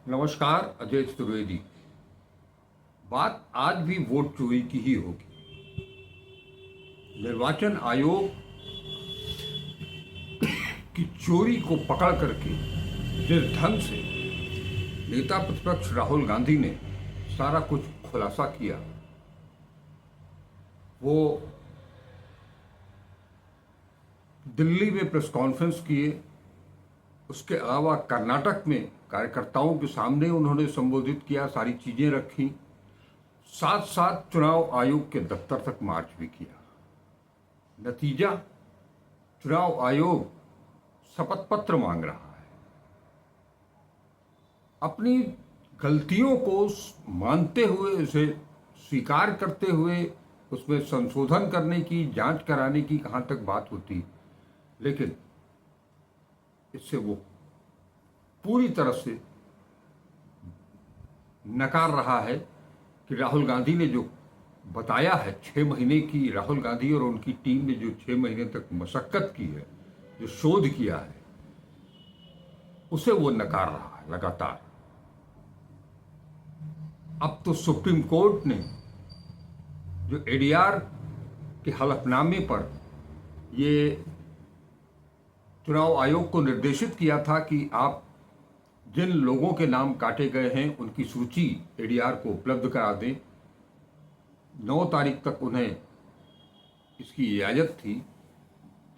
नमस्कार। अजय त्रिवेदी। बात आज भी वोट चोरी की ही होगी। निर्वाचन आयोग की चोरी को पकड़ करके जिस ढंग से नेता प्रतिपक्ष राहुल गांधी ने सारा कुछ खुलासा किया, वो दिल्ली में प्रेस कॉन्फ्रेंस किए, उसके अलावा कर्नाटक में कार्यकर्ताओं के सामने उन्होंने संबोधित किया, सारी चीजें रखी, साथ साथ चुनाव आयोग के दफ्तर तक मार्च भी किया। नतीजा, चुनाव आयोग शपथ पत्र मांग रहा है। अपनी गलतियों को मानते हुए, उसे स्वीकार करते हुए, उसमें संशोधन करने की, जांच कराने की कहां तक बात होती, लेकिन इससे वो पूरी तरह से नकार रहा है कि राहुल गांधी ने जो बताया है, 6 महीने की राहुल गांधी और उनकी टीम ने जो 6 महीने तक मशक्कत की है, जो शोध किया है, उसे वो नकार रहा है लगातार। अब तो सुप्रीम कोर्ट ने जो एडीआर के हलफनामे पर ये चुनाव आयोग को निर्देशित किया था कि आप जिन लोगों के नाम काटे गए हैं उनकी सूची एडीआर को उपलब्ध करा दें, 9 तारीख तक उन्हें इसकी इजाज़त थी,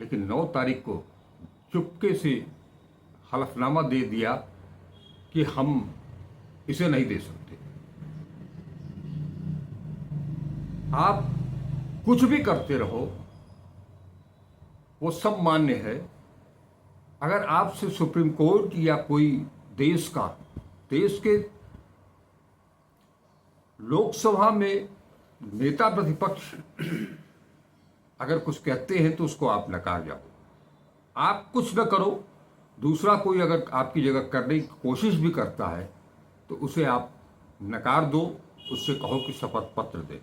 लेकिन 9 तारीख को चुपके से हलफनामा दे दिया कि हम इसे नहीं दे सकते। आप कुछ भी करते रहो, वो सब मान्य है। अगर आपसे सुप्रीम कोर्ट या कोई देश के लोकसभा में नेता प्रतिपक्ष अगर कुछ कहते हैं तो उसको आप नकार जाओ। आप कुछ न करो, दूसरा कोई अगर आपकी जगह करने की कोशिश भी करता है तो उसे आप नकार दो, उससे कहो कि शपथ पत्र दे।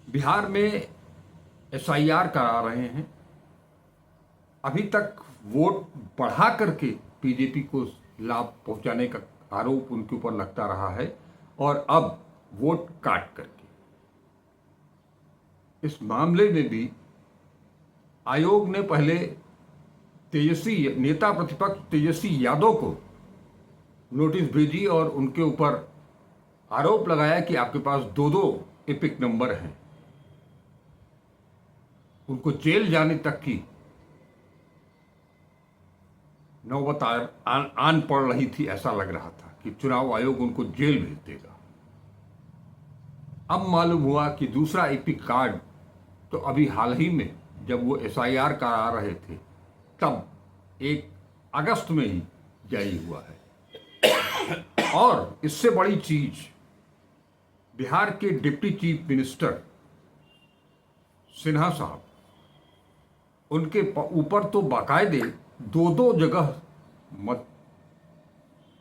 बिहार में एसआईआर करा रहे हैं। अभी तक वोट बढ़ा करके बीजेपी को लाभ पहुंचाने का आरोप उनके ऊपर लगता रहा है, और अब वोट काट करके। इस मामले में भी आयोग ने पहले तेजस्वी नेता प्रतिपक्ष तेजस्वी यादव को नोटिस भेजी और उनके ऊपर आरोप लगाया कि आपके पास 2-2 एपिक नंबर हैं। उनको जेल जाने तक की नौबत आन पड़ रही थी। ऐसा लग रहा था कि चुनाव आयोग उनको जेल भेज देगा। अब मालूम हुआ कि दूसरा एपिक कार्ड तो अभी हाल ही में जब वो एसआईआर करा रहे थे तब 1 अगस्त में ही जारी हुआ है। और इससे बड़ी चीज, बिहार के डिप्टी चीफ मिनिस्टर सिन्हा साहब, उनके ऊपर तो बाकायदे 2-2 जगह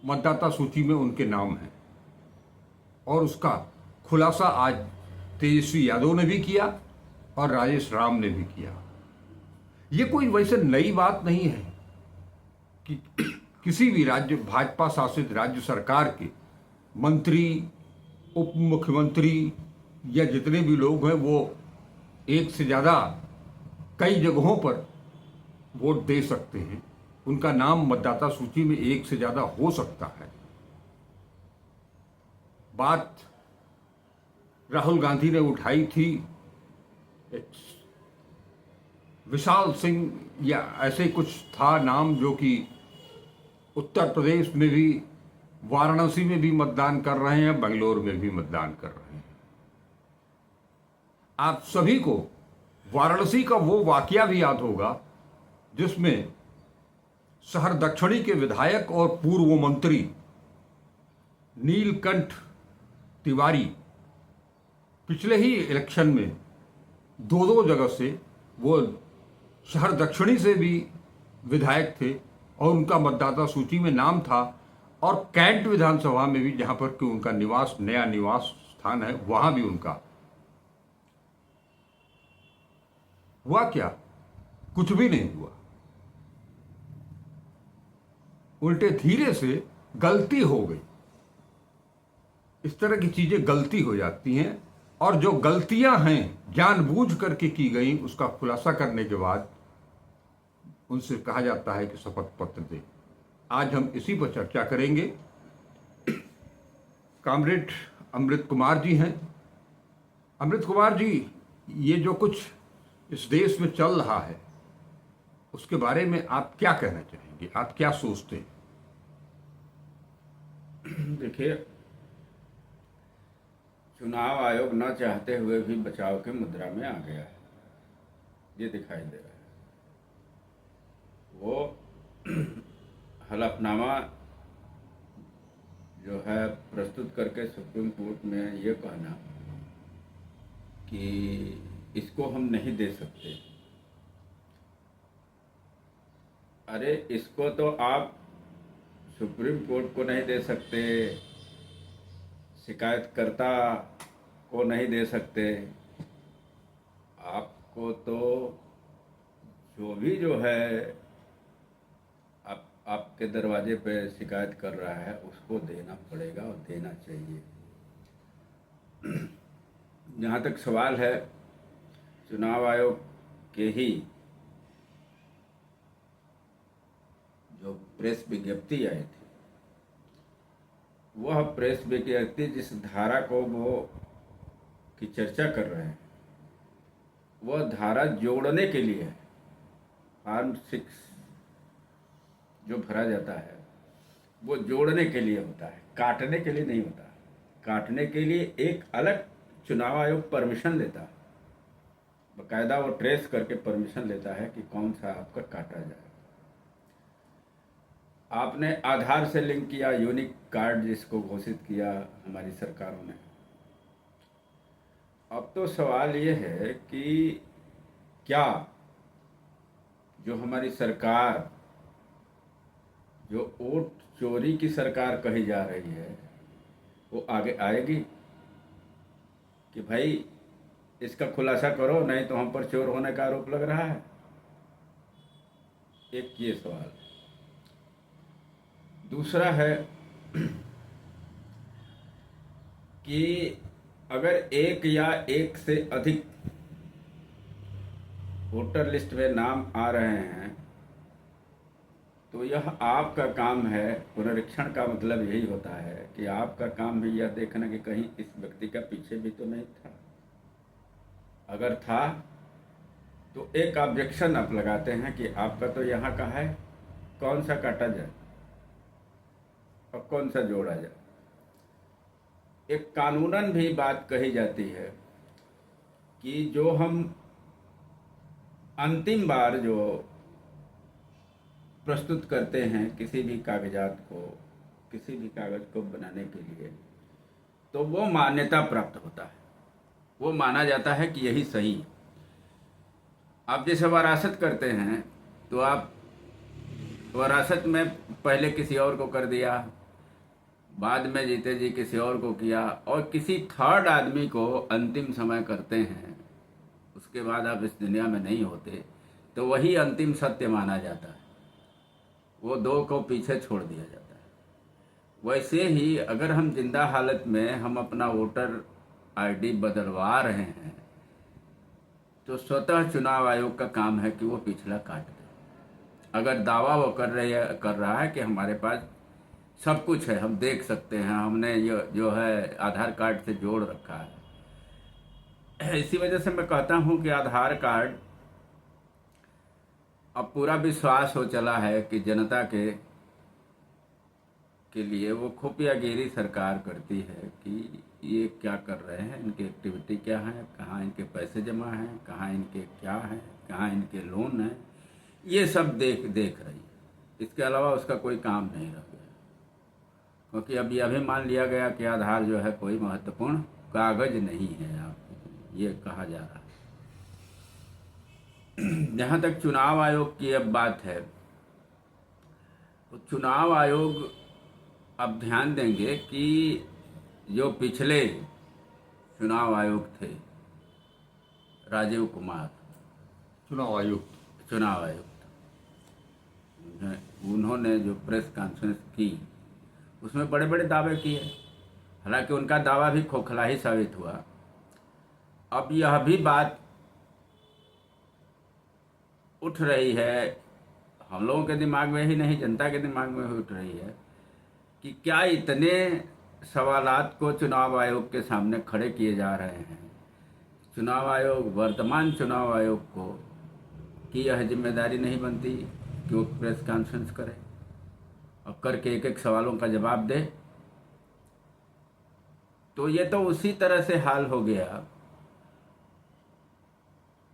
मतदाता सूची में उनके नाम हैं, और उसका खुलासा आज तेजस्वी यादव ने भी किया और राजेश राम ने भी किया। ये कोई वैसे नई बात नहीं है कि किसी भी राज्य, भाजपा शासित राज्य सरकार के मंत्री, उप मुख्यमंत्री या जितने भी लोग हैं वो एक से ज़्यादा कई जगहों पर वोट दे सकते हैं। उनका नाम मतदाता सूची में एक से ज़्यादा हो सकता है। बात राहुल गांधी ने उठाई थी विशाल सिंह या ऐसे कुछ था नाम, जो कि उत्तर प्रदेश में भी, वाराणसी में भी मतदान कर रहे हैं, बेंगलोर में भी मतदान कर रहे हैं। आप सभी को वाराणसी का वो वाकया भी याद होगा जिसमें शहर दक्षिणी के विधायक और पूर्व मंत्री नीलकंठ तिवारी पिछले ही इलेक्शन में 2-2 जगह से, वो शहर दक्षिणी से भी विधायक थे और उनका मतदाता सूची में नाम था, और कैंट विधानसभा में भी, जहां पर कि उनका निवास, नया निवास स्थान है, वहां भी उनका हुआ क्या? कुछ भी नहीं हुआ। उल्टे धीरे से गलती हो गई, इस तरह की चीजें गलती हो जाती हैं, और जो गलतियां हैं जानबूझ करके की गई उसका खुलासा करने के बाद उनसे कहा जाता है कि शपथ पत्र दे। आज हम इसी पर चर्चा करेंगे। कॉमरेड अमृत कुमार जी हैं। अमृत कुमार जी, ये जो कुछ इस देश में चल रहा है उसके बारे में आप क्या कहना चाहेंगे, आप क्या सोचते हैं? देखिए, चुनाव आयोग न चाहते हुए भी बचाव की मुद्रा में आ गया है, ये दिखाई दे रहा है। वो हलफनामा जो है प्रस्तुत करके सुप्रीम कोर्ट में ये कहना कि इसको हम नहीं दे सकते। अरे, इसको तो आप सुप्रीम कोर्ट को नहीं दे सकते, शिकायतकर्ता को नहीं दे सकते, आपको तो जो भी जो है आपके दरवाजे पे शिकायत कर रहा है उसको देना पड़ेगा और देना चाहिए। जहाँ तक सवाल है चुनाव आयोग के ही जो प्रेस विज्ञप्ति आई थी, वह प्रेस विज्ञप्ति जिस धारा को वो की चर्चा कर रहे हैं वह धारा जोड़ने के लिए है। फॉर्म 6 जो भरा जाता है वो जोड़ने के लिए होता है, काटने के लिए नहीं होता। काटने के लिए एक अलग चुनाव आयोग परमिशन लेता है, बाकायदा वो ट्रेस करके परमिशन लेता है कि कौन सा आपका काटा जाए। आपने आधार से लिंक किया, यूनिक कार्ड जिसको घोषित किया हमारी सरकारों ने। अब तो सवाल ये है कि क्या जो हमारी सरकार, जो वोट चोरी की सरकार कही जा रही है, वो आगे आएगी कि भाई इसका खुलासा करो, नहीं तो हम पर चोर होने का आरोप लग रहा है। एक ये सवाल। दूसरा है कि अगर एक या एक से अधिक वोटर लिस्ट में नाम आ रहे हैं तो यह आपका काम है। पुनरीक्षण का मतलब यही होता है कि आपका काम भी यह देखना कि कहीं इस व्यक्ति का पीछे भी तो नहीं था। अगर था तो एक ऑब्जेक्शन आप लगाते हैं कि आपका तो यहाँ का है, कौन सा काटा जाए और कौन सा जोड़ा जाए। एक कानूनन भी बात कही जाती है कि जो हम अंतिम बार जो प्रस्तुत करते हैं किसी भी कागजात को, किसी भी कागज को बनाने के लिए, तो वो मान्यता प्राप्त होता है, वो माना जाता है कि यही सही है। आप जैसे वरासत करते हैं तो आप वरासत में पहले किसी और को कर दिया, बाद में जीते जी किसी और को किया, और किसी थर्ड आदमी को अंतिम समय करते हैं, उसके बाद आप इस दुनिया में नहीं होते, तो वही अंतिम सत्य माना जाता है, वो दो को पीछे छोड़ दिया जाता है। वैसे ही अगर हम जिंदा हालत में हम अपना वोटर आईडी बदलवा रहे हैं तो स्वतः चुनाव आयोग का काम है कि वो पिछला काट दे। अगर दावा वो कर रहा है कि हमारे पास सब कुछ है, हम देख सकते हैं, हमने ये जो है आधार कार्ड से जोड़ रखा है। इसी वजह से मैं कहता हूँ कि आधार कार्ड अब पूरा विश्वास हो चला है कि जनता के लिए वो खुफियागिरी सरकार करती है कि ये क्या कर रहे हैं, इनकी एक्टिविटी क्या है, कहाँ इनके पैसे जमा हैं, कहाँ इनके क्या हैं, कहाँ इनके लोन हैं, ये सब देख रही है। इसके अलावा उसका कोई काम नहीं रह गया, क्योंकि अब यह भी मान लिया गया कि आधार जो है कोई महत्वपूर्ण कागज नहीं है, आप ये कहा जा रहा है। जहाँ तक चुनाव आयोग की अब बात है, तो चुनाव आयोग अब ध्यान देंगे कि जो पिछले चुनाव आयोग थे, राजीव कुमार चुनाव आयुक्त, उन्होंने जो प्रेस कॉन्फ्रेंस की उसमें बड़े बड़े दावे किए, हालांकि उनका दावा भी खोखला ही साबित हुआ। अब यह भी बात उठ रही है, हम लोगों के दिमाग में ही नहीं, जनता के दिमाग में भी उठ रही है कि क्या इतने सवालात को चुनाव आयोग के सामने खड़े किए जा रहे हैं, चुनाव आयोग, वर्तमान चुनाव आयोग को, कि यह जिम्मेदारी नहीं बनती कि वो प्रेस कॉन्फ्रेंस करे और करके एक एक सवालों का जवाब दे। तो ये तो उसी तरह से हाल हो गया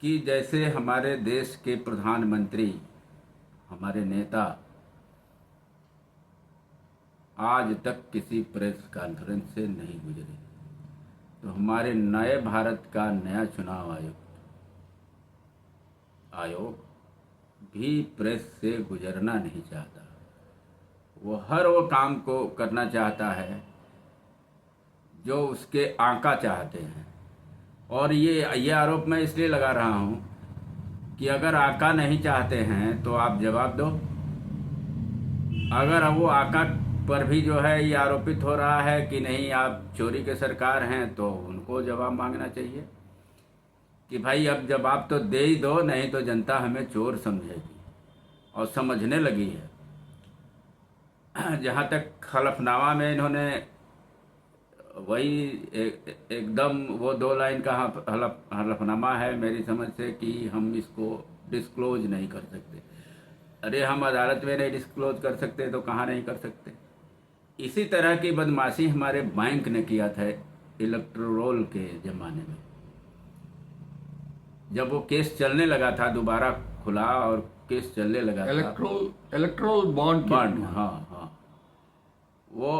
कि जैसे हमारे देश के प्रधानमंत्री, हमारे नेता आज तक किसी प्रेस कॉन्फ्रेंस से नहीं गुजरे, तो हमारे नए भारत का नया चुनाव आयोग भी प्रेस से गुजरना नहीं चाहता। वो हर वो काम को करना चाहता है जो उसके आका चाहते हैं। और ये आरोप मैं इसलिए लगा रहा हूँ कि अगर आका नहीं चाहते हैं तो आप जवाब दो। अगर वो आका पर भी जो है ये आरोपित हो रहा है कि नहीं आप चोरी के सरकार हैं, तो उनको जवाब मांगना चाहिए कि भाई अब जवाब तो दे ही दो, नहीं तो जनता हमें चोर समझेगी और समझने लगी है। जहाँ तक हलफनामा में इन्होंने वही एकदम वो 2 लाइन का हलफनामा है मेरी समझ से कि हम इसको डिस्क्लोज नहीं कर सकते। अरे हम अदालत में नहीं डिस्क्लोज कर सकते तो कहाँ नहीं कर सकते। इसी तरह की बदमाशी हमारे बैंक ने किया था इलेक्टोरल के ज़माने में, जब वो केस चलने लगा था, दोबारा खुला और केस चलने लगा था इलेक्ट्रोल बॉन्ड। हाँ, वो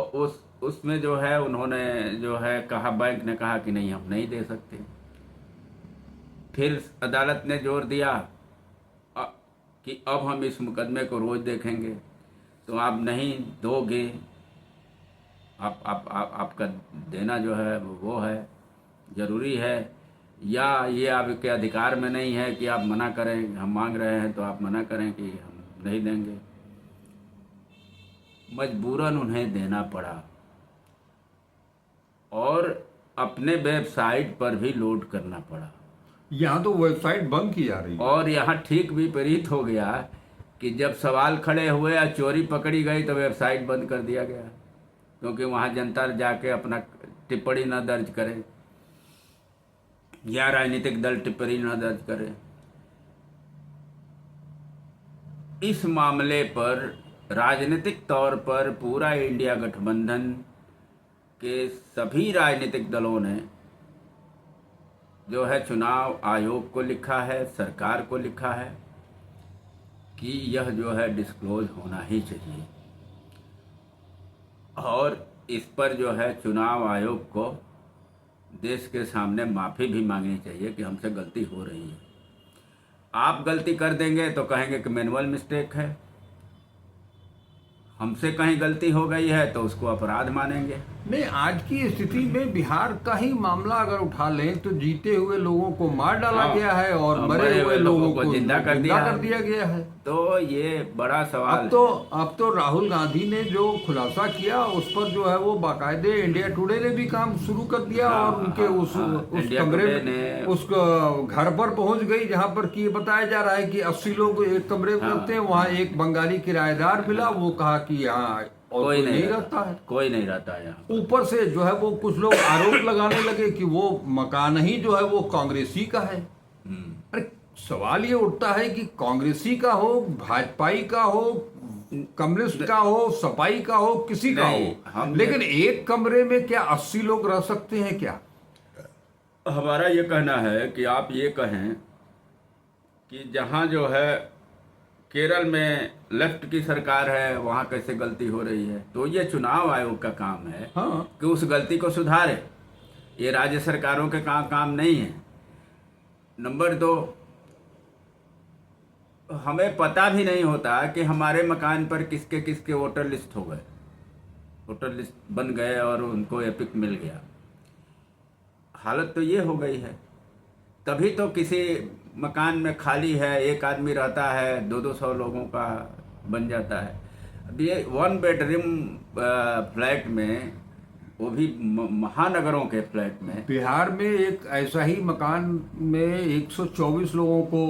उसमें जो है उन्होंने जो है कहा, बैंक ने कहा कि नहीं हम नहीं दे सकते। फिर अदालत ने जोर दिया कि अब हम इस मुकदमे को रोज देखेंगे, तो आप नहीं दोगे, आपका देना जो है वो है ज़रूरी है, या ये आपके अधिकार में नहीं है कि आप मना करें, हम मांग रहे हैं तो आप मना करें कि हम नहीं देंगे। मजबूरन उन्हें देना पड़ा और अपने वेबसाइट पर भी लोड करना पड़ा। यहाँ तो वेबसाइट बंद की जा रही है। और यहाँ ठीक विपरीत हो गया कि जब सवाल खड़े हुए या चोरी पकड़ी गई तो वेबसाइट बंद कर दिया गया, क्योंकि वहाँ जनता जाके अपना टिप्पणी न दर्ज करे या राजनीतिक दल टिप्पणी न दर्ज करे। इस मामले पर राजनीतिक तौर पर पूरा इंडिया गठबंधन के सभी राजनीतिक दलों ने जो है चुनाव आयोग को लिखा है, सरकार को लिखा है कि यह जो है डिस्क्लोज होना ही चाहिए। और इस पर जो है चुनाव आयोग को देश के सामने माफ़ी भी मांगनी चाहिए कि हमसे गलती हो रही है। आप गलती कर देंगे तो कहेंगे कि मैनुअल मिस्टेक है, हमसे कहीं गलती हो गई है तो उसको अपराध मानेंगे। नहीं, आज की स्थिति में बिहार का ही मामला अगर उठा लें तो जीते हुए लोगों को मार डाला गया है और मरे हुए लोगों को जिंदा कर दिया गया है। तो ये बड़ा सवाल अब तो राहुल गांधी ने जो खुलासा किया उस पर जो है वो बाकायदे इंडिया टुडे ने भी काम शुरू कर दिया। और उनके उस कमरे में उस घर पर पहुंच गई जहां पर कि बताया जा रहा है कि 80 लोग एक कमरे में रहते हैं। वहां एक बंगाली किराएदार मिला, वो कहा कि यहाँ कोई नहीं रहता है, कोई नहीं रहता है यहाँ। ऊपर से जो है वो कुछ लोग आरोप लगाने लगे कि वो मकान ही जो है वो कांग्रेसी का है। अरे सवाल ये उठता है कि कांग्रेसी का हो, भाजपाई का हो, कम्युनिस्ट का हो, सपाई का हो, किसी का हो, लेकिन एक कमरे में क्या 80 लोग रह सकते हैं क्या? हमारा ये कहना है कि आप ये कहें कि जहाँ जो है केरल में लेफ्ट की सरकार है वहाँ कैसे गलती हो रही है, तो ये चुनाव आयोग का काम है कि उस गलती को सुधारे। ये राज्य सरकारों के काम नहीं है। नंबर 2, हमें पता भी नहीं होता कि हमारे मकान पर किसके किसके वोटर लिस्ट हो गए, वोटर लिस्ट बन गए और उनको एपिक मिल गया। हालत तो ये हो गई है। तभी तो किसी मकान में खाली है, एक आदमी रहता है, 200-200 लोगों का बन जाता है। अब ये 1 बेडरूम फ्लैट में, वो भी महानगरों के फ्लैट में, बिहार में एक ऐसा ही मकान में 124 लोगों को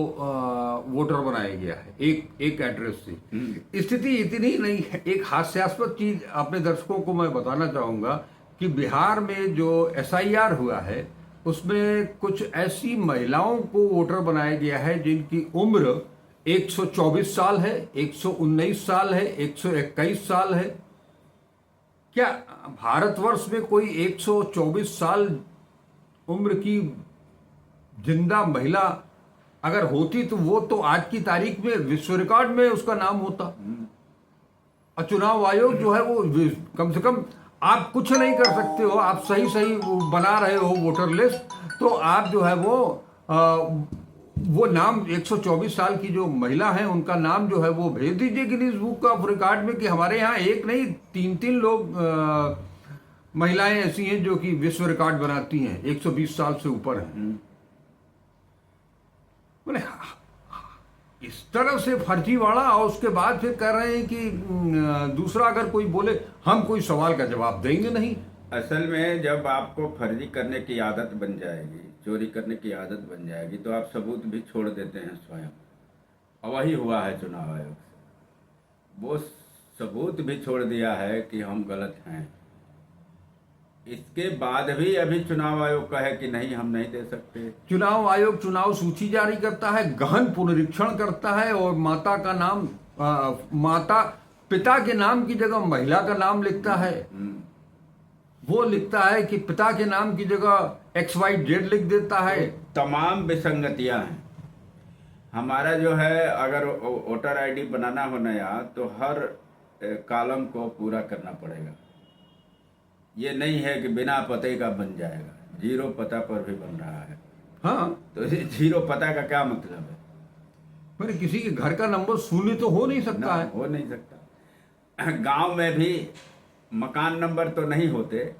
वोटर बनाया गया है, एक एड्रेस से। स्थिति इतनी नहीं है। एक हास्यास्पद चीज अपने दर्शकों को मैं बताना चाहूंगा कि बिहार में जो एसआईआर हुआ है उसमें कुछ ऐसी महिलाओं को वोटर बनाया गया है जिनकी उम्र 124 साल है, 119 साल है, 121 साल है। क्या भारतवर्ष में कोई 124 साल उम्र की जिंदा महिला अगर होती तो वो तो आज की तारीख में विश्व रिकॉर्ड में उसका नाम होता। और चुनाव आयोग जो है वो कम से कम, आप कुछ नहीं कर सकते हो, आप सही सही बना रहे हो वोटर लिस्ट, तो आप जो है वो नाम 124 साल की जो महिला है उनका नाम जो है वो भेज दीजिए गिनीज बुक ऑफ रिकॉर्ड में कि हमारे यहाँ एक नहीं 3 लोग महिलाएं ऐसी हैं जो कि विश्व रिकॉर्ड बनाती हैं, 120 साल से ऊपर हैं। बोले इस तरह से फर्जीवाड़ा, और उसके बाद फिर कह रहे हैं कि दूसरा अगर कोई बोले हम कोई सवाल का जवाब देंगे नहीं। असल में जब आपको फर्जी करने की आदत बन जाएगी, चोरी करने की आदत बन जाएगी, तो आप सबूत भी छोड़ देते हैं स्वयं। और वही हुआ है चुनाव आयोग से। वो सबूत भी छोड़ दिया है कि हम गलत हैं। इसके बाद भी अभी चुनाव आयोग कहे कि नहीं, हम नहीं दे सकते। चुनाव आयोग चुनाव सूची जारी करता है, गहन पुनरीक्षण करता है और माता का नाम माता पिता के नाम की जगह महिला का नाम लिखता है। वो लिखता है कि पिता के नाम की जगह XYZ लिख देता है। तमाम विसंगतियां हैं। हमारा जो है, अगर वोटर आईडी बनाना हो नया, तो हर कॉलम को पूरा करना पड़ेगा। ये नहीं है कि बिना पते का बन जाएगा, 0 पता पर भी बन रहा है। हाँ, तो 0 पता का क्या मतलब है? पर किसी के घर का नंबर शून्य तो हो नहीं सकता है। हो नहीं सकता। गांव में भी मकान नंबर तो नहीं होते,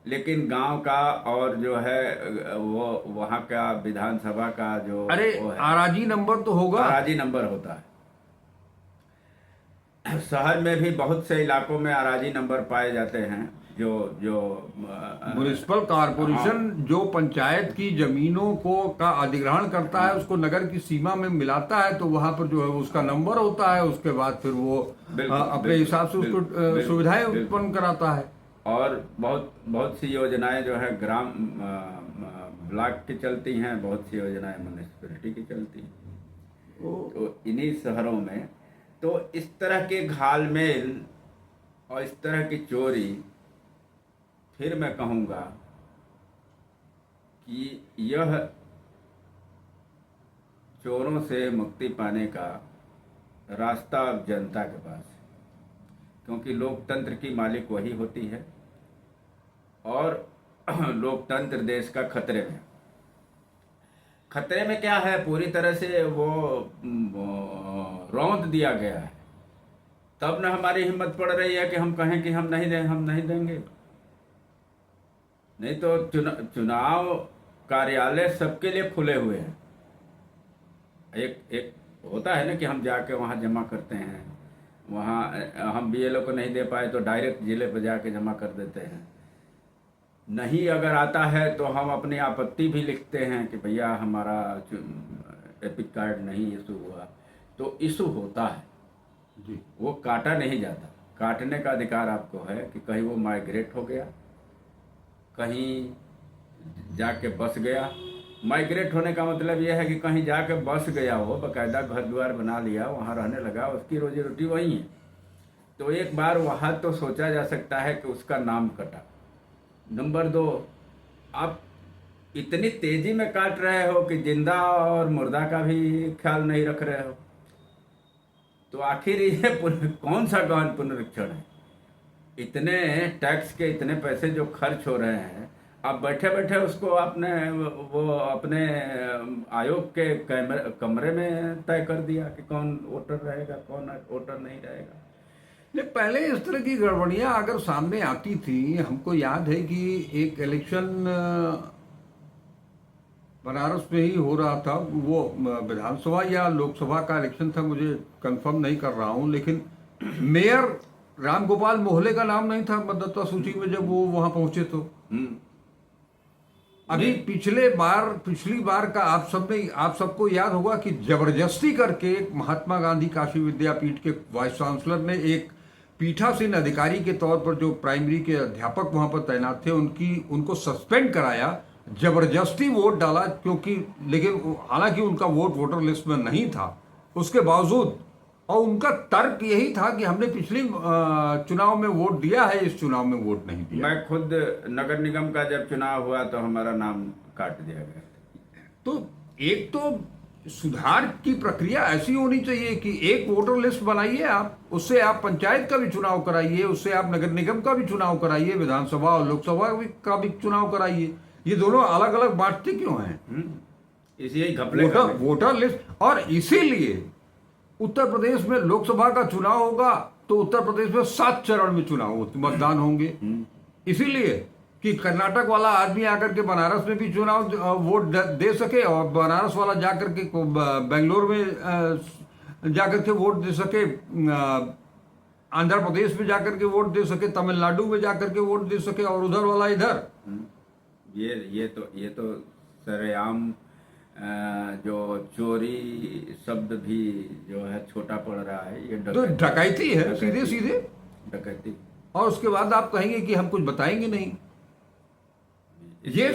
लेकिन गांव का और जो है वो वहाँ का विधानसभा का जो अरे वो है, आराजी नंबर तो होगा, आराजी नंबर होता है। शहर में भी बहुत से इलाकों में आराजी नंबर पाए जाते हैं। जो म्युनिसिपल कॉरपोरेशन जो पंचायत की जमीनों को का अधिग्रहण करता है, उसको नगर की सीमा में मिलाता है, तो वहां पर जो है उसका नंबर होता है। उसके बाद फिर वो अपने हिसाब से उसको सुविधाएं उत्पन्न कराता है। और बहुत सी योजनाएं जो है ग्राम ब्लॉक की चलती हैं, बहुत सी योजनाएं म्यूनिसिपैलिटी की चलती हैं। तो इन्हीं शहरों में तो इस तरह के घालमेल और इस तरह की चोरी, फिर मैं कहूँगा कि यह चोरों से मुक्ति पाने का रास्ता अब जनता के पास है, क्योंकि लोकतंत्र की मालिक वही होती है और लोकतंत्र देश का खतरे में। खतरे में क्या है? पूरी तरह से वो रौंद दिया गया है। तब न हमारी हिम्मत पड़ रही है कि हम कहें कि हम नहीं देंगे। नहीं तो चुनाव कार्यालय सबके लिए खुले हुए हैं। एक होता है ना कि हम जाके वहाँ जमा करते हैं, वहाँ हम BLO को नहीं दे पाए तो डायरेक्ट जिले पर जाके जमा कर देते हैं। नहीं अगर आता है तो हम अपनी आपत्ति भी लिखते हैं कि भैया हमारा एपिक कार्ड नहीं इशू हुआ, तो इशू होता है जी। वो काटा नहीं जाता। काटने का अधिकार आपको है कि कहीं वो माइग्रेट हो गया, कहीं जाके बस गया। माइग्रेट होने का मतलब यह है कि कहीं जाके बस गया, हो बाकायदा घर द्वार बना लिया, वहाँ रहने लगा, उसकी रोजी रोटी वही है। तो एक बार वहाँ तो सोचा जा सकता है कि उसका नाम कटा। नंबर 2, आप इतनी तेजी में काट रहे हो कि जिंदा और मुर्दा का भी ख्याल नहीं रख रहे हो। तो आखिर ये कौन सा गहन पुनरीक्षण है? इतने टैक्स के इतने पैसे जो खर्च हो रहे हैं, आप बैठे बैठे उसको अपने आयोग के कमरे में तय कर दिया कि कौन वोटर रहेगा, कौन वोटर नहीं रहेगा। नहीं, पहले इस तरह की गड़बड़ियां अगर सामने आती थी, हमको याद है कि एक इलेक्शन बनारस में ही हो रहा था, वो विधानसभा या लोकसभा का इलेक्शन था, मुझे कंफर्म नहीं कर रहा हूं, लेकिन मेयर रामगोपाल मोहले का नाम नहीं था मतदाता सूची में जब वो वहां पहुंचे तो। हम्म। अभी पिछली बार का आप सबको याद होगा कि जबरदस्ती करके एक महात्मा गांधी काशी विद्यापीठ के वाइस चांसलर ने एक पीठासीन अधिकारी के तौर पर जो प्राइमरी के अध्यापक वहां पर तैनात थे उनको सस्पेंड कराया, जबरदस्ती वोट डाला, क्योंकि लेकिन हालांकि उनका वोट वोटर लिस्ट में नहीं था उसके बावजूद, और उनका तर्क यही था कि हमने पिछली चुनाव में वोट दिया है, इस चुनाव में वोट नहीं दिया। मैं खुद नगर निगम का जब चुनाव हुआ तो हमारा नाम काट दिया गया। तो एक तो सुधार की प्रक्रिया ऐसी होनी चाहिए कि एक वोटर लिस्ट बनाइए आप, उससे आप पंचायत का भी चुनाव कराइए, उससे आप नगर निगम का भी चुनाव कराइए, विधानसभा और लोकसभा का भी चुनाव कराइए। ये दोनों अलग अलग बांटते क्यों हैं? इसी घपले का वोटर लिस्ट। और इसीलिए उत्तर प्रदेश में लोकसभा का चुनाव होगा तो उत्तर प्रदेश में 7 चरण में मतदान होंगे, इसीलिए कि कर्नाटक वाला आदमी आकर के बनारस में भी चुनाव वोट दे सके, और बनारस वाला जाकर के बेंगलोर में जाकर के वोट दे सके, आंध्र प्रदेश में जाकर के वोट दे सके, तमिलनाडु में जाकर के वोट दे सके, और उधर वाला इधर। ये तो सरेआम जो चोरी शब्द भी जो है छोटा पड़ रहा है, ये तो डकैती है, सीधे सीधे डकैती। और उसके बाद आप कहेंगे कि हम कुछ बताएंगे नहीं। ये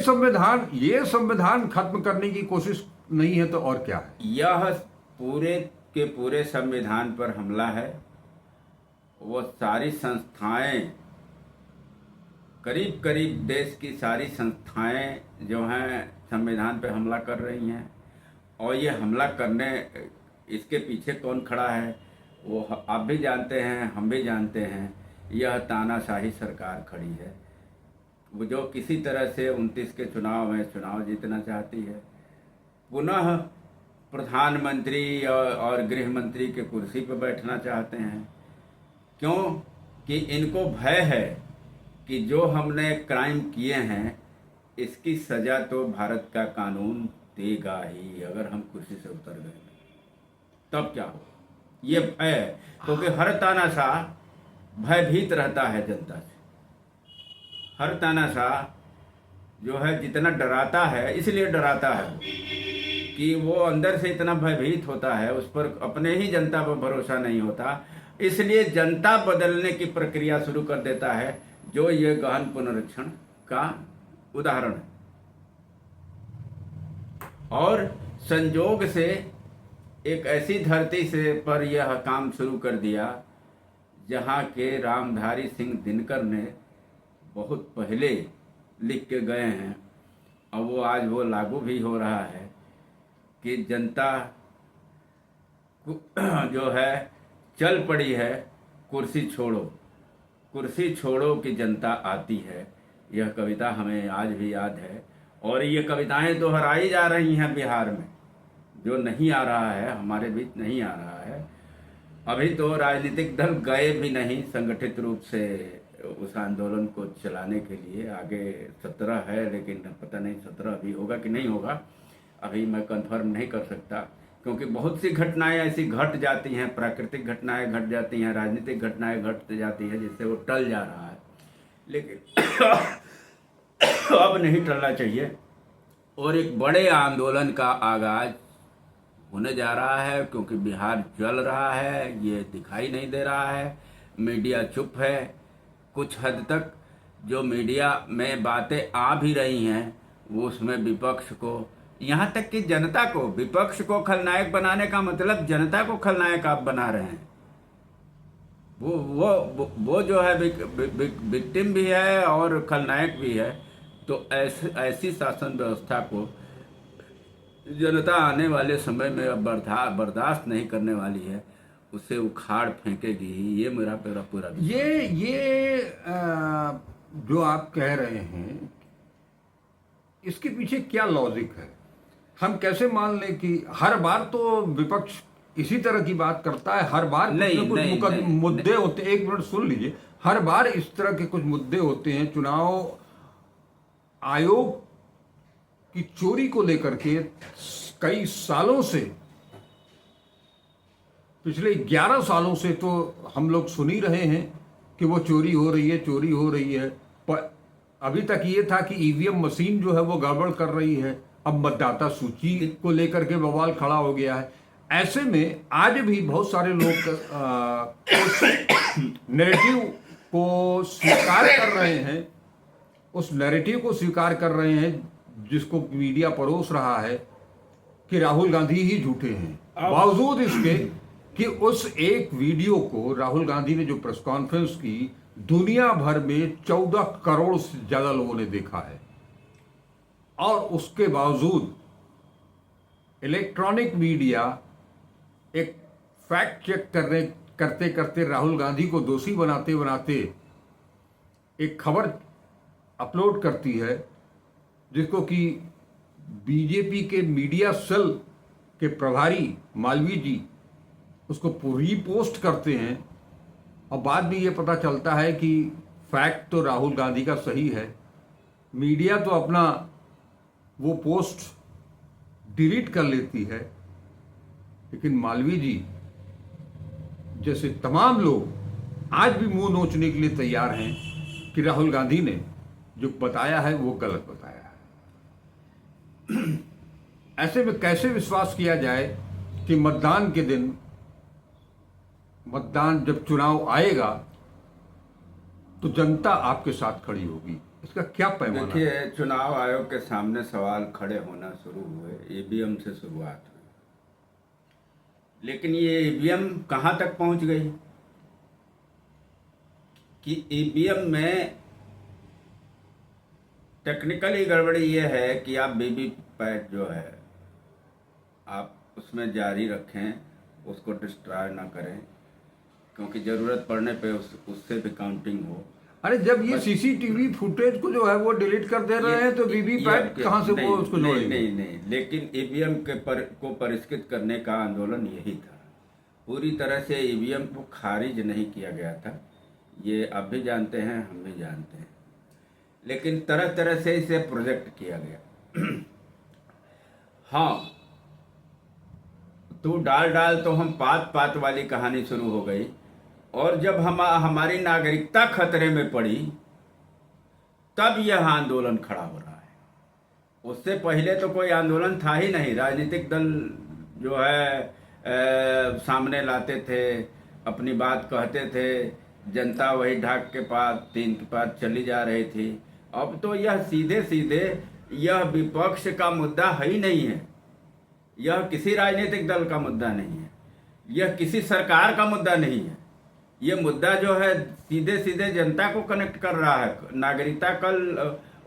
संविधान खत्म करने की कोशिश नहीं है तो और क्या है? यह पूरे के पूरे संविधान पर हमला है। वो सारी संस्थाएं, करीब करीब देश की सारी संस्थाएं जो हैं संविधान पे हमला कर रही हैं, और ये हमला करने, इसके पीछे कौन खड़ा है वो आप भी जानते हैं, हम भी जानते हैं। यह तानाशाही सरकार खड़ी है, वो जो किसी तरह से 29 के चुनाव में चुनाव जीतना चाहती है, पुनः प्रधानमंत्री और गृह मंत्री के कुर्सी पर बैठना चाहते हैं। क्यों? कि इनको भय है कि जो हमने क्राइम किए हैं इसकी सजा तो भारत का कानून देगा ही, अगर हम कुर्सी से उतर गए तब क्या हो। ये भय है, क्योंकि हर तानाशाह भयभीत रहता है जनता से। हर तानाशाह जो है जितना डराता है, इसलिए डराता है कि वो अंदर से इतना भयभीत होता है, उस पर अपने ही जनता पर भरोसा नहीं होता, इसलिए जनता बदलने की प्रक्रिया शुरू कर देता है, जो ये गहन पुनरीक्षण का उदाहरण है। और संजोग से एक ऐसी धरती से पर यह काम शुरू कर दिया जहाँ के रामधारी सिंह दिनकर ने बहुत पहले लिख के गए हैं, और वो आज वो लागू भी हो रहा है कि जनता जो है चल पड़ी है, कुर्सी छोड़ो कि जनता आती है। यह कविता हमें आज भी याद है, और ये कविताएं दोहराई जा रही हैं बिहार में। जो नहीं आ रहा है, हमारे बीच नहीं आ रहा है। अभी तो राजनीतिक दल गए भी नहीं संगठित रूप से उस आंदोलन को चलाने के लिए। आगे 17 है, लेकिन पता नहीं 17 अभी होगा कि नहीं होगा, अभी मैं कंफर्म नहीं कर सकता, क्योंकि बहुत सी घटनाएं ऐसी घट जाती हैं, प्राकृतिक घटनाएं घट जाती हैं, राजनीतिक घटनाएं घट जाती हैं, जिससे वो टल जा रहा है। लेकिन अब नहीं टलना चाहिए, और एक बड़े आंदोलन का आगाज होने जा रहा है, क्योंकि बिहार जल रहा है, ये दिखाई नहीं दे रहा है। मीडिया चुप है। कुछ हद तक जो मीडिया में बातें आ भी रही हैं, वो उसमें विपक्ष को, यहाँ तक कि जनता को, विपक्ष को खलनायक बनाने का मतलब जनता को खलनायक आप बना रहे हैं। वो जो है विक्टिम भी है और खलनायक भी है। तो ऐसी शासन व्यवस्था को जनता आने वाले समय में अब बर्दाश्त नहीं करने वाली है, उसे उखाड़ फेंकेगी ही। ये मेरा पूरा ये जो आप कह रहे हैं, इसके पीछे क्या लॉजिक है? हम कैसे मान लें कि हर बार तो विपक्ष इसी तरह की बात करता है, हर बार कुछ मुद्दे होते हैं। 1 मिनट सुन लीजिए, हर बार इस तरह के कुछ मुद्दे होते हैं। चुनाव आयोग की चोरी को लेकर के कई सालों से पिछले 11 सालों से तो हम लोग सुन ही रहे हैं कि वो चोरी हो रही है, चोरी हो रही है। पर अभी तक ये था कि ईवीएम मशीन जो है वो गड़बड़ कर रही है। अब मतदाता सूची को लेकर के बवाल खड़ा हो गया है। ऐसे में आज भी बहुत सारे लोग नैरेटिव को स्वीकार कर रहे हैं, उस नैरेटिव को स्वीकार कर रहे हैं जिसको मीडिया परोस रहा है कि राहुल गांधी ही झूठे हैं, बावजूद इसके कि उस एक वीडियो को राहुल गांधी ने जो प्रेस कॉन्फ्रेंस की, दुनिया भर में 14 करोड़ से ज्यादा लोगों ने देखा है। और उसके बावजूद इलेक्ट्रॉनिक मीडिया एक फैक्ट चेक करते करते राहुल गांधी को दोषी बनाते बनाते एक खबर अपलोड करती है जिसको कि बीजेपी के मीडिया सेल के प्रभारी मालवीय जी उसको रीपोस्ट करते हैं। और बाद में ये पता चलता है कि फैक्ट तो राहुल गांधी का सही है, मीडिया तो अपना वो पोस्ट डिलीट कर लेती है, लेकिन मालवीय जी जैसे तमाम लोग आज भी मुंह नोचने के लिए तैयार हैं कि राहुल गांधी ने जो बताया है वो गलत बताया है। ऐसे में कैसे विश्वास किया जाए कि मतदान के दिन, मतदान जब चुनाव आएगा तो जनता आपके साथ खड़ी होगी, इसका क्या पैमाना? देखिए, चुनाव आयोग के सामने सवाल खड़े होना शुरू हुए, ईवीएम से शुरुआत हुई, लेकिन ये ईवीएम कहां तक पहुंच गई कि ईवीएम में टेक्निकली गड़बड़ी ये है कि आप वीवीपैट जो है आप उसमें जारी रखें, उसको डिस्ट्रॉय ना करें, क्योंकि जरूरत पड़ने पे उससे भी काउंटिंग हो। अरे जब ये सीसीटीवी फुटेज को जो है वो डिलीट कर दे रहे हैं तो वीवीपैट कहां से वो उसको जोड़ेंगे? नहीं, लेकिन ईवीएम को परिष्कृत करने का आंदोलन यही था। पूरी तरह से ईवीएम को खारिज नहीं किया गया था, ये आप भी जानते हैं, हम भी जानते हैं, लेकिन तरह तरह से इसे प्रोजेक्ट किया गया। हाँ, तू डाल तो हम पात वाली कहानी शुरू हो गई। और जब हमारी नागरिकता खतरे में पड़ी तब यह आंदोलन खड़ा हो रहा है। उससे पहले तो कोई आंदोलन था ही नहीं। राजनीतिक दल जो है सामने लाते थे, अपनी बात कहते थे, जनता वही ढाक के पास तीन के पास चली जा रही थी। अब तो यह सीधे सीधे यह विपक्ष का मुद्दा है ही नहीं है, यह किसी राजनीतिक दल का मुद्दा नहीं है, यह किसी सरकार का मुद्दा नहीं है। ये मुद्दा जो है सीधे सीधे जनता को कनेक्ट कर रहा है। नागरिकता कल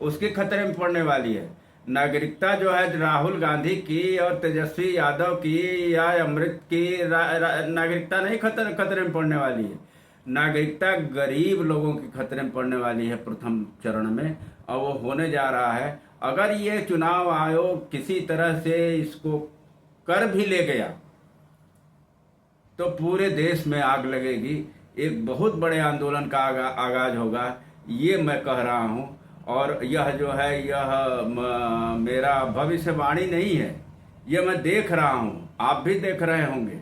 उसके खतरे में पड़ने वाली है। नागरिकता जो है राहुल गांधी की और तेजस्वी यादव की या अमृत की नागरिकता नहीं खतरे में पड़ने वाली है। नागरिकता गरीब लोगों के खतरे में पड़ने वाली है प्रथम चरण में, और वो होने जा रहा है। अगर ये चुनाव आयोग किसी तरह से इसको कर भी ले गया तो पूरे देश में आग लगेगी, एक बहुत बड़े आंदोलन का आगाज होगा, ये मैं कह रहा हूँ। और यह जो है यह मेरा भविष्यवाणी नहीं है, यह मैं देख रहा हूँ, आप भी देख रहे होंगे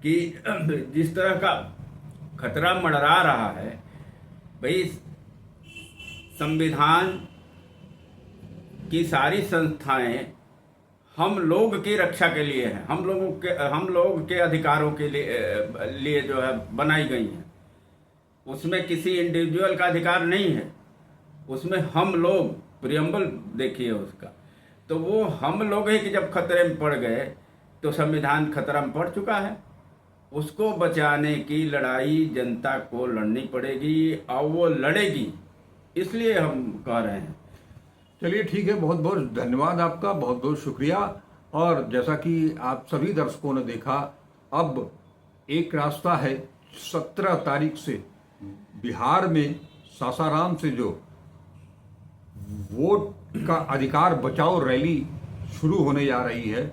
कि जिस तरह का खतरा मंडरा रहा है। भाई, संविधान की सारी संस्थाएं हम लोग की रक्षा के लिए हैं, हम लोग के अधिकारों के लिए जो है बनाई गई हैं। उसमें किसी इंडिविजुअल का अधिकार नहीं है, उसमें हम लोग, प्रियम्बल देखिए उसका, तो वो हम लोग ही कि जब खतरे में पड़ गए तो संविधान खतरा में पड़ चुका है। उसको बचाने की लड़ाई जनता को लड़नी पड़ेगी और वो लड़ेगी, इसलिए हम कह रहे हैं। चलिए ठीक है, बहुत बहुत धन्यवाद आपका, बहुत बहुत शुक्रिया। और जैसा कि आप सभी दर्शकों ने देखा, अब एक रास्ता है 17 तारीख से बिहार में सासाराम से जो वोट का अधिकार बचाओ रैली शुरू होने जा रही है।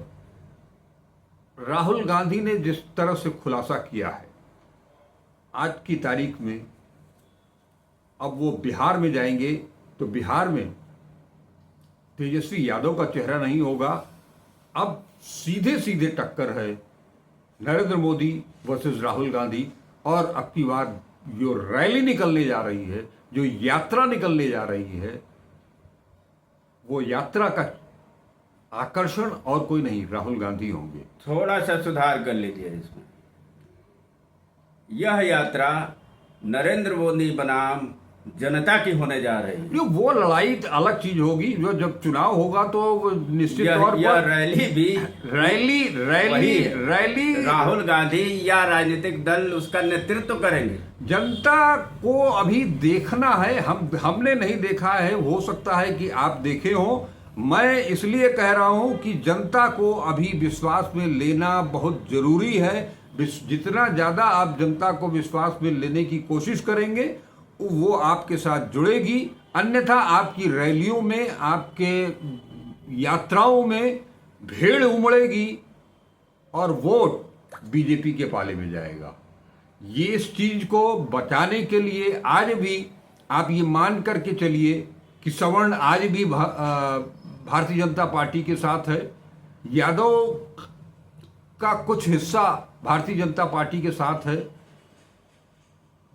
राहुल गांधी ने जिस तरह से खुलासा किया है आज की तारीख में, अब वो बिहार में जाएंगे तो बिहार में तेजस्वी यादव का चेहरा नहीं होगा, अब सीधे सीधे टक्कर है नरेंद्र मोदी वर्सेस राहुल गांधी, और अब की बार जो रैली निकलने जा रही है, जो यात्रा निकलने जा रही है, वो यात्रा का आकर्षण और कोई नहीं, राहुल गांधी होंगे। थोड़ा सा सुधार कर लीजिए इसमें। यह यात्रा नरेंद्र मोदी बनाम जनता की होने जा रही है। जो वो लड़ाई अलग चीज होगी, जो जब चुनाव होगा तो निश्चित तौर यह पर रैली भी रैली रैली वही रैली राहुल गांधी या राजनीतिक दल उसका नेतृत्व करेंगे। जनता को अभी देखना है। हमने नहीं देखा है, हो सकता है कि आप देखे हो। मैं इसलिए कह रहा हूं कि जनता को अभी विश्वास में लेना बहुत जरूरी है। जितना ज्यादा आप जनता को विश्वास में लेने की कोशिश करेंगे, वो आपके साथ जुड़ेगी। अन्यथा आपकी रैलियों में, आपके यात्राओं में भीड़ उमड़ेगी और वोट बीजेपी के पाले में जाएगा। ये इस चीज को बचाने के लिए आज भी आप ये मान करके चलिए कि सवर्ण आज भी भारतीय जनता पार्टी के साथ है। यादव का कुछ हिस्सा भारतीय जनता पार्टी के साथ है।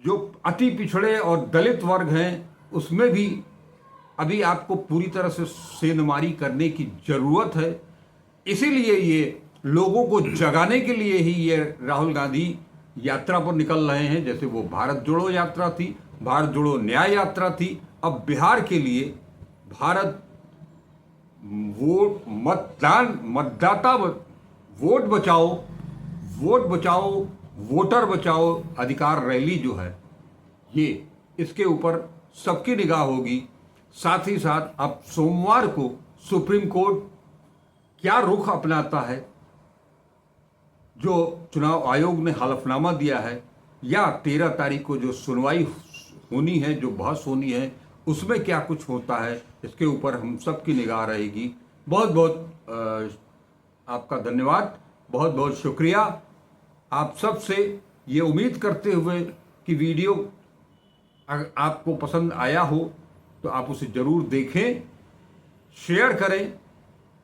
जो अति पिछड़े और दलित वर्ग हैं, उसमें भी अभी आपको पूरी तरह से सेंधमारी करने की जरूरत है। इसीलिए ये लोगों को जगाने के लिए ही ये राहुल गांधी यात्रा पर निकल रहे हैं। जैसे वो भारत जोड़ो यात्रा थी, भारत जोड़ो न्याय यात्रा थी, अब बिहार के लिए भारत वोट मतदान मतदाता वोट बचाओ, वोट बचाओ, वोटर बचाओ अधिकार रैली जो है, ये इसके ऊपर सबकी निगाह होगी। साथ ही साथ अब सोमवार को सुप्रीम कोर्ट क्या रुख अपनाता है, जो चुनाव आयोग ने हलफनामा दिया है, या 13 तारीख को जो सुनवाई होनी है, जो बहस होनी है, उसमें क्या कुछ होता है, इसके ऊपर हम सबकी निगाह रहेगी। बहुत बहुत आपका धन्यवाद, बहुत बहुत शुक्रिया। आप सब से ये उम्मीद करते हुए कि वीडियो अगर आपको पसंद आया हो तो आप उसे ज़रूर देखें, शेयर करें,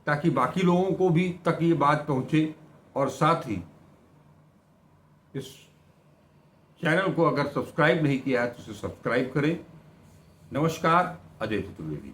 ताकि बाकी लोगों को भी तक ये बात पहुंचे। और साथ ही इस चैनल को अगर सब्सक्राइब नहीं किया है तो इसे सब्सक्राइब करें। नमस्कार, अजय चतुर्वेदी।